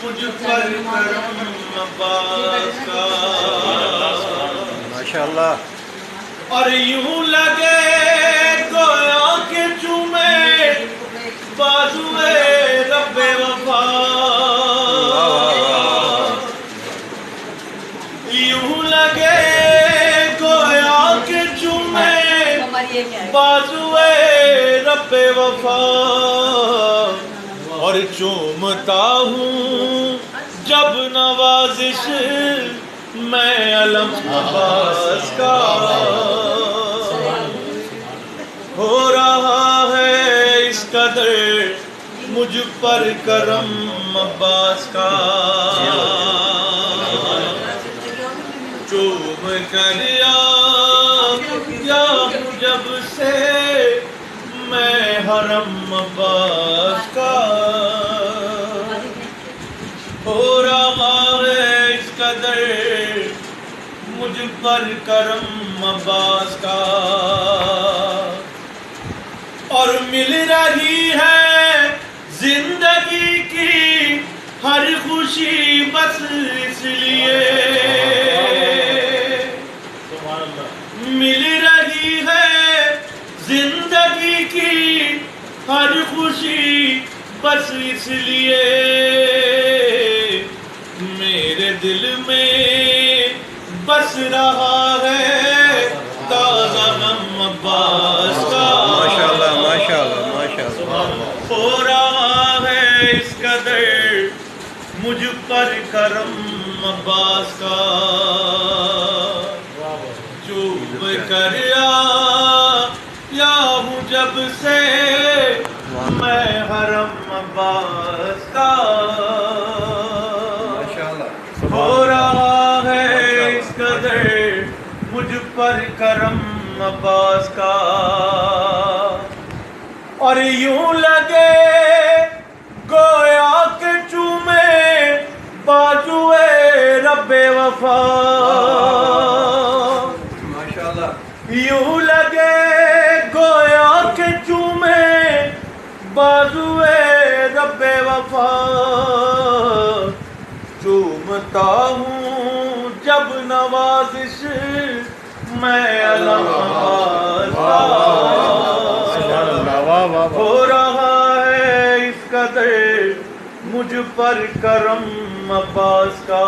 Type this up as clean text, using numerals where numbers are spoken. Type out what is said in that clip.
مجھ پر کرم عباس کا ماشاءاللہ. اور یوں لگے گویا کہ چومے بازوئے رب وفا یوں لگے گویا کہ چومے بازوئے رب وفا اور چومتا ہوں جب نوازش میں علم عباس کا ہو رہا ہے اس قدر مجھ پر کرم عباس کا چوم کر یا جب سے میں حرم عباس کا ہو رہا ہے اس قدر مجھ پر کرم عباس کا اور مل رہی ہے زندگی کی ہر خوشی بس اس لیے مل رہی ہے زندگی کی ہر خوشی بس اس لیے میرے دل میں بس رہا ہے تازہ غم عباس کا ماشاءاللہ ماشاءاللہ ماشاءاللہ. ہو رہا ہے اس قدر مجھ پر کرم عباس کا چوب کر یا ہوں جب سے میں حرم عباس کا ہو رہا ہے اس قدر مجھ پر کرم عباس کا اور یوں لگے گویا کہ چومے بازوئے رب وفا ماشاءاللہ. یوں لگے گویا کہ چومے بازوئے رب وفا چومتا ہوں جب نوازش میں علم عباس کا ہو رہا ہے اس قدر مجھ پر کرم عباس کا